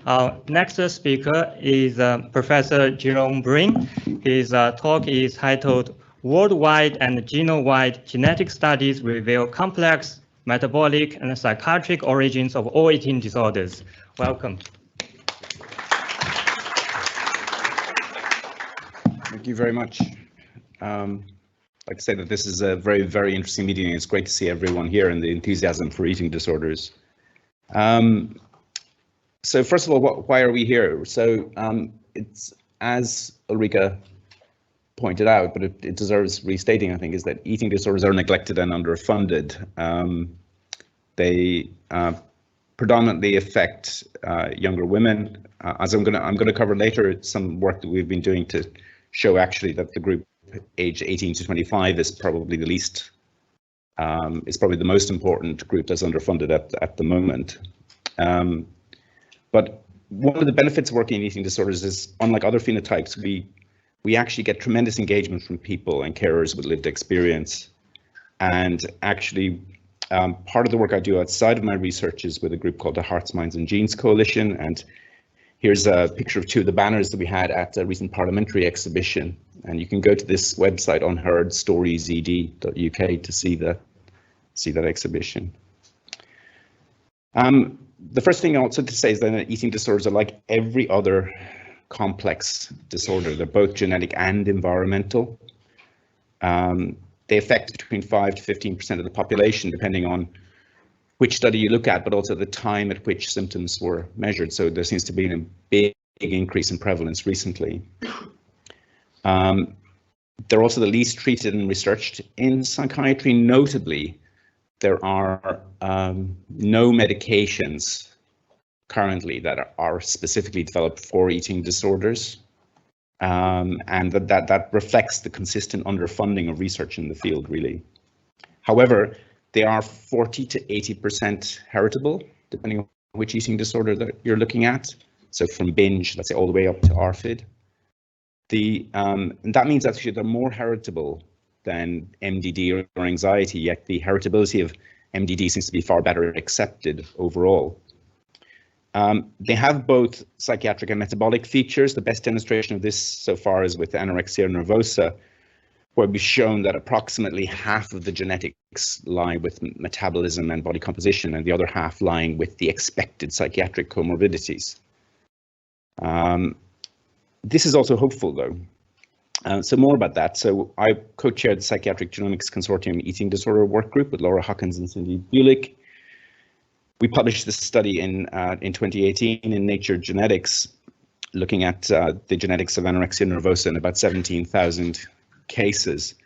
Our next speaker is Professor Gerome Breen. His talk is titled Worldwide and Genome-Wide Genetic Studies Reveal Complex Metabolic and Psychiatric Origins of All Eating Disorders. Welcome. Thank you very much. I'd like to say that this is a very, very interesting meeting. It's great to see everyone here and the enthusiasm for eating disorders. So first of all, why are we here? So it's, as Ulrika pointed out, but it deserves restating, I think, is that eating disorders are neglected and underfunded. They predominantly affect younger women. As I'm going to cover later, some work that we've been doing to show actually that the group age 18 to 25 is probably the least, is probably the most important group that's underfunded at the moment. But one of the benefits of working in eating disorders is, unlike other phenotypes, we actually get tremendous engagement from people and carers with lived experience. And actually, part of the work I do outside of my research is with a group called the Hearts, Minds and Genes Coalition. And here's a picture of two of the banners that we had at a recent parliamentary exhibition. And you can go to this website, unheardstoriesed.uk, to see that exhibition. The first thing also to say is that eating disorders are like every other complex disorder. They're both genetic and environmental. They affect between 5 to 15% of the population, depending on which study you look at, but also the time at which symptoms were measured. So there seems to be a big increase in prevalence recently. They're also the least treated and researched in psychiatry. Notably, there are no medications currently that are specifically developed for eating disorders, and that reflects the consistent underfunding of research in the field, really. However, they are 40 to 80% heritable, depending on which eating disorder that you're looking at. So from binge, let's say, all the way up to ARFID. And that means actually they're more heritable than MDD or anxiety, yet the heritability of MDD seems to be far better accepted overall. They have both psychiatric and metabolic features. The best demonstration of this so far is with anorexia nervosa, where we've shown that approximately half of the genetics lie with metabolism and body composition, and the other half lying with the expected psychiatric comorbidities. This is also hopeful, though. So more about that. So I co-chaired the Psychiatric Genomics Consortium Eating Disorder Work Group with Laura Huckins and Cindy Bulick. We published this study in 2018 in Nature Genetics, looking at the genetics of anorexia nervosa in about 17,000 cases.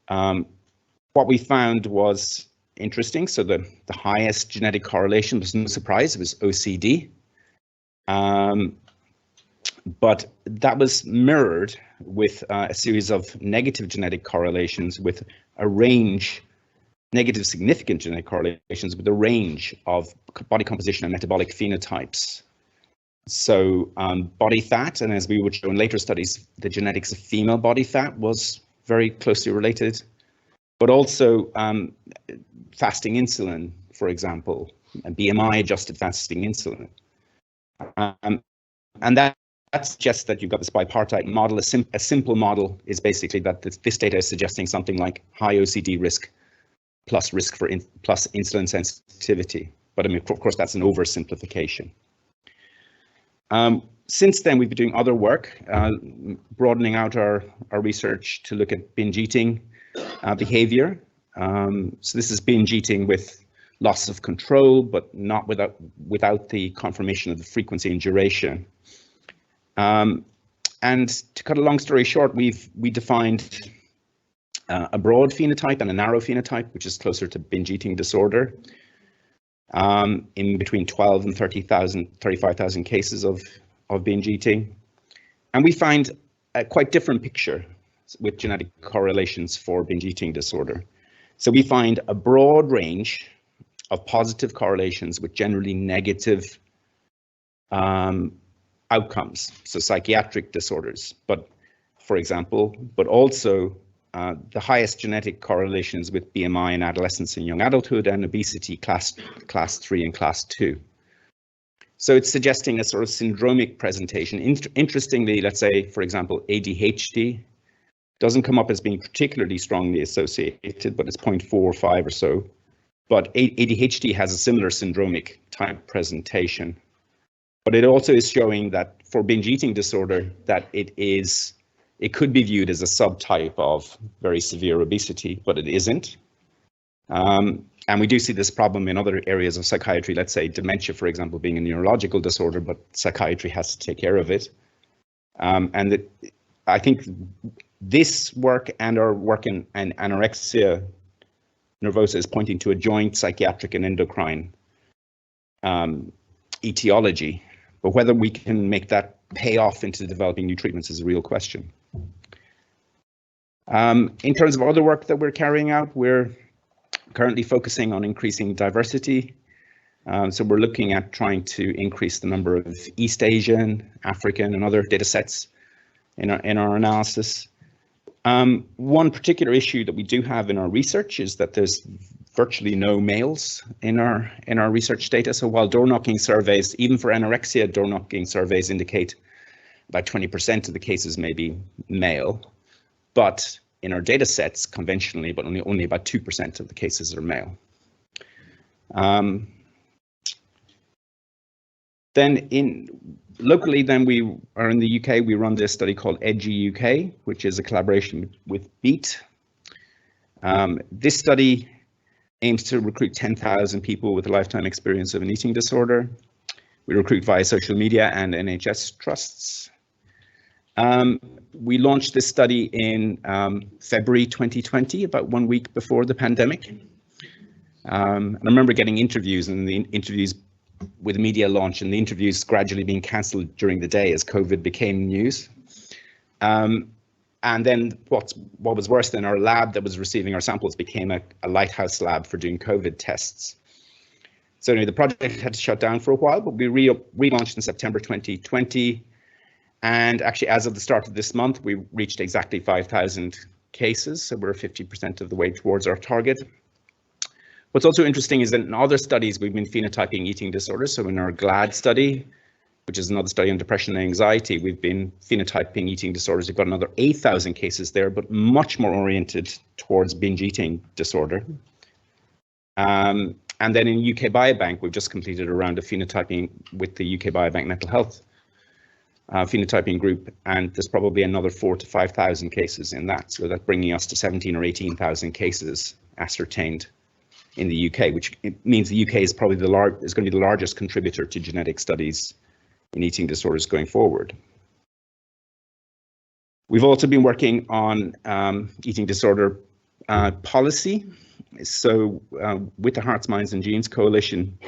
What we found was interesting. So the highest genetic correlation was no surprise, it was OCD. But that was mirrored with a series of negative genetic correlations with a range, negative significant genetic correlations with a range of body composition and metabolic phenotypes. So body fat, and as we would show in later studies, the genetics of female body fat was very closely related, but also fasting insulin, for example, and BMI adjusted fasting insulin. And that suggests that you've got this bipartite model. A simple model is basically that this data is suggesting something like high OCD risk plus risk for plus insulin sensitivity. But I mean, of course, that's an oversimplification. Since then, we've been doing other work, broadening out our research to look at binge eating behavior. So this is binge eating with loss of control, but not without the confirmation of the frequency and duration. And to cut a long story short, we defined a broad phenotype and a narrow phenotype, which is closer to binge eating disorder, in between 12 and 35,000 cases of binge eating. And we find a quite different picture with genetic correlations for binge eating disorder. So we find a broad range of positive correlations with generally negative outcomes, so psychiatric disorders, but for example, but also the highest genetic correlations with BMI in adolescence and young adulthood, and obesity class 3 and class 2. So it's suggesting a sort of syndromic presentation. Interestingly, let's say, for example, ADHD doesn't come up as being particularly strongly associated, but it's 0.45 or so. But ADHD has a similar syndromic type presentation. But it also is showing that for binge eating disorder, that it could be viewed as a subtype of very severe obesity, but it isn't. And we do see this problem in other areas of psychiatry, let's say dementia, for example, being a neurological disorder, but psychiatry has to take care of it. I think this work and our work in anorexia nervosa is pointing to a joint psychiatric and endocrine etiology, but whether we can make that pay off into developing new treatments is a real question. In terms of other work that we're carrying out, we're currently focusing on increasing diversity. So we're looking at trying to increase the number of East Asian, African, and other data sets in our analysis. One particular issue that we do have in our research is that there's virtually no males in our research data. So while door-knocking surveys, even for anorexia, door-knocking surveys indicate about 20% of the cases may be male, but in our data sets conventionally, but only about 2% of the cases are male. Locally, we are in the UK, we run this study called EDGY UK, which is a collaboration with BEAT. This study aims to recruit 10,000 people with a lifetime experience of an eating disorder. We recruit via social media and NHS trusts. We launched this study in February 2020, about 1 week before the pandemic. And I remember getting interviews, and the interviews with media launch and the interviews gradually being cancelled during the day as COVID became news. And then what was worse than our lab that was receiving our samples became a lighthouse lab for doing COVID tests. So anyway, the project had to shut down for a while, but we relaunched in September 2020. And actually, as of the start of this month, we reached exactly 5,000 cases. So we're 50% of the way towards our target. What's also interesting is that in other studies, we've been phenotyping eating disorders. So in our GLAD study, which is another study on depression and anxiety, we've been phenotyping eating disorders. We've got another 8,000 cases there, but much more oriented towards binge eating disorder. And then in UK Biobank, we've just completed a round of phenotyping with the UK Biobank mental health phenotyping group, and there's probably another 4,000 to 5,000 cases in that. So that's bringing us to 17,000 or 18,000 cases ascertained in the UK, which means the UK is probably is going to be the largest contributor to genetic studies in eating disorders going forward. We've also been working on eating disorder policy. So with the Hearts, Minds and Genes Coalition,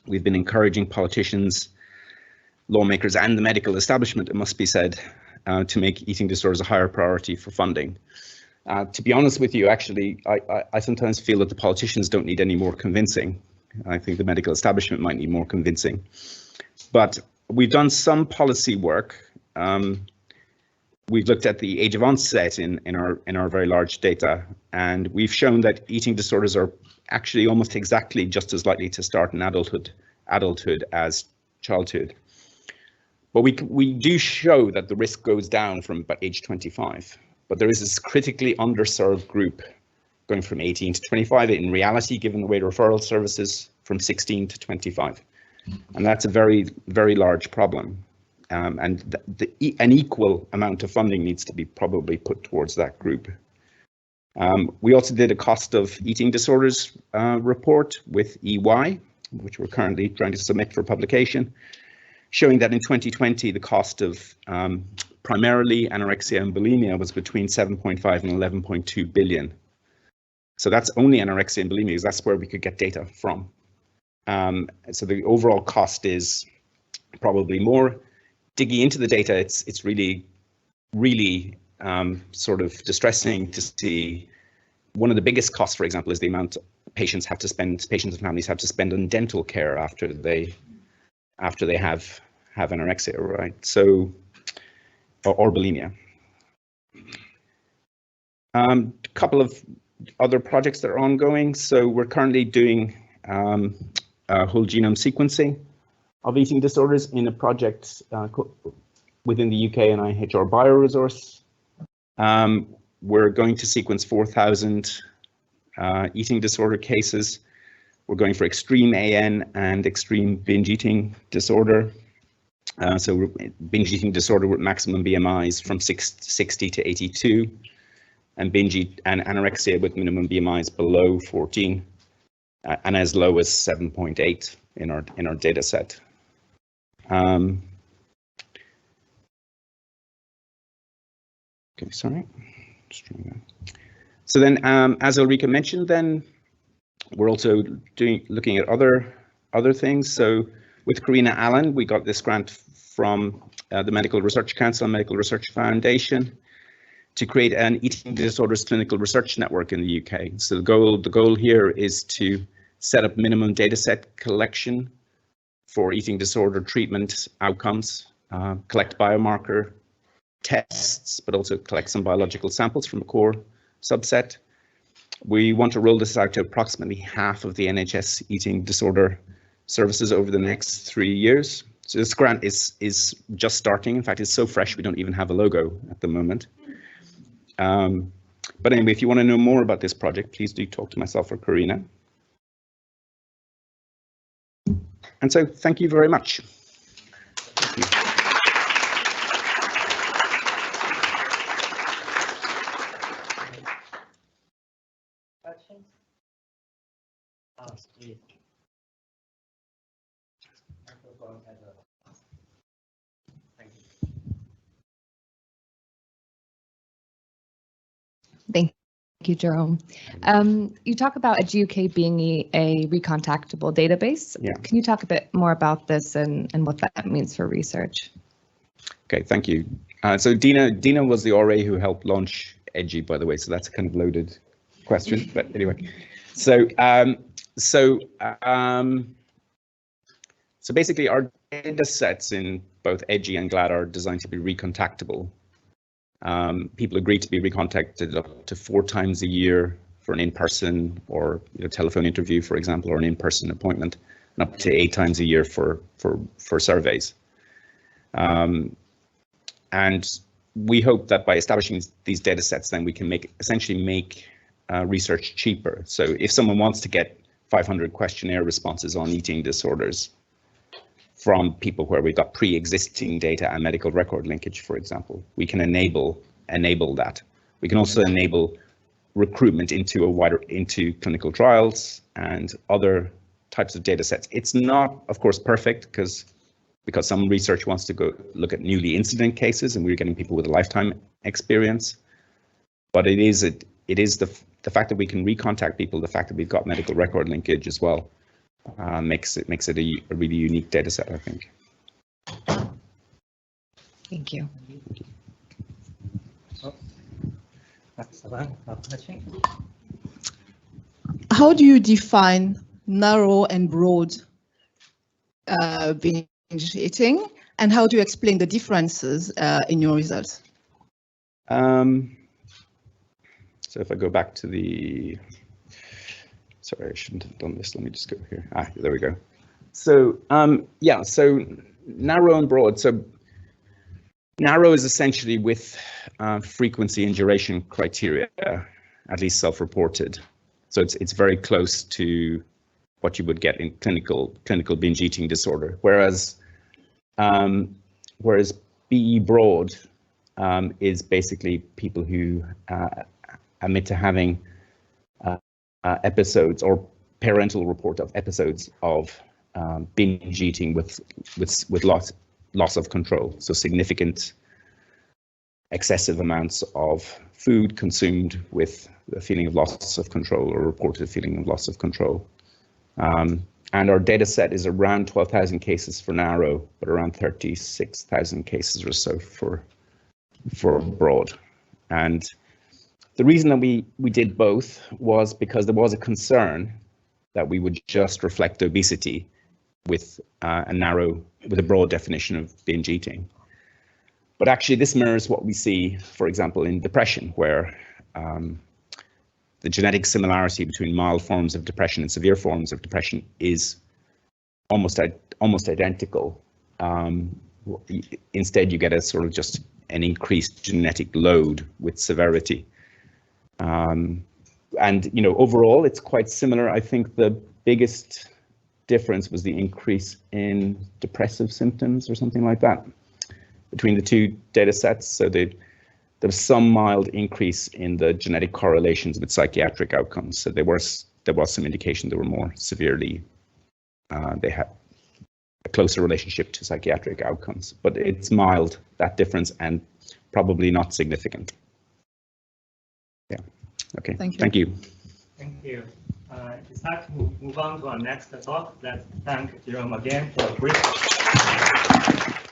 we've been encouraging politicians, lawmakers and the medical establishment, it must be said, to make eating disorders a higher priority for funding. To be honest with you, actually, I sometimes feel that the politicians don't need any more convincing. I think the medical establishment might need more convincing. But we've done some policy work. We've looked at the age of onset in our very large data, and we've shown that eating disorders are actually almost exactly just as likely to start in adulthood as childhood. But we do show that the risk goes down from about age 25. But there is this critically underserved group going from 18 to 25. In reality, given the way referral services, from 16 to 25. And that's a very, very large problem. And an equal amount of funding needs to be probably put towards that group. We also did a cost of eating disorders report with EY, which we're currently trying to submit for publication, showing that in 2020, the cost of primarily anorexia and bulimia was between 7.5 and 11.2 billion. So that's only anorexia and bulimia, because that's where we could get data from. So the overall cost is probably more. Digging into the data, it's really, really sort of distressing to see. One of the biggest costs, for example, is the amount patients and families have to spend on dental care after they have anorexia, right? So, or bulimia. A couple of other projects that are ongoing. So we're currently doing whole genome sequencing of eating disorders in a project within the UK NIHR BioResource. We're going to sequence 4,000 eating disorder cases. We're going for extreme AN and extreme binge eating disorder. So binge eating disorder with maximum BMIs from 60 to 82, and and anorexia with minimum BMIs below 14, and as low as 7.8 in our data set. Okay, sorry. So then, as Ulrika mentioned, then we're also looking at other things. So with Karina Allen, we got this grant from the Medical Research Council and Medical Research Foundation to create an eating disorders clinical research network in the UK. So the goal here is to set up minimum data set collection for eating disorder treatment outcomes, collect biomarker tests, but also collect some biological samples from a core subset. We want to roll this out to approximately half of the NHS eating disorder services over the next 3 years. So this grant is just starting. In fact, it's so fresh we don't even have a logo at the moment. But anyway, if you want to know more about this project, please do talk to myself or Karina. And so thank you very much. Thank you. Questions? Please. Thank you. Thank you, Jerome. You talk about EduK being a recontactable database. Yeah. Can you talk a bit more about this and what that means for research? Okay, thank you. So Dina was the RA who helped launch EDGI, by the way, so that's a kind of loaded question, but anyway. So basically our data sets in both EDGI and GLAD are designed to be recontactable. People agree to be recontacted up to 4 times a year for an in-person or telephone interview, for example, or an in-person appointment, and up to 8 times a year for surveys. And we hope that by establishing these data sets, then we can essentially make research cheaper. So if someone wants to get 500 questionnaire responses on eating disorders from people where we've got pre-existing data and medical record linkage, for example, we can enable that. We can also enable recruitment into clinical trials and other types of data sets. It's not, of course, perfect because some research wants to go look at newly incident cases, and we're getting people with a lifetime experience. But it is the fact that we can recontact people, the fact that we've got medical record linkage as well, makes it a really unique data set, I think. Thank you. Thank you. How do you define narrow and broad binge eating, and how do you explain the differences in your results? So if I go back to sorry, I shouldn't have done this. Let me just go here. There we go. So yeah, so narrow and broad. So narrow is essentially with frequency and duration criteria, at least self-reported. So it's very close to what you would get in clinical binge eating disorder. Whereas BE broad is basically people who admit to having episodes or parental report of episodes of binge eating with loss of control. So significant excessive amounts of food consumed with a feeling of loss of control or reported feeling of loss of control. And our data set is around 12,000 cases for narrow, but around 36,000 cases or so for broad. And the reason that we did both was because there was a concern that we would just reflect obesity with a broad definition of binge eating. But actually this mirrors what we see, for example, in depression, where the genetic similarity between mild forms of depression and severe forms of depression is almost almost identical. Instead, you get a sort of just an increased genetic load with severity. And overall, it's quite similar. I think the biggest difference was the increase in depressive symptoms or something like that between the two data sets. So there was some mild increase in the genetic correlations with psychiatric outcomes. So there was some indication they were more severely, they had a closer relationship to psychiatric outcomes, but it's mild, that difference, and probably not significant. Yeah, okay, thank you. Thank you. It's time to move on to our next talk. Let's thank Gerome again for a brief.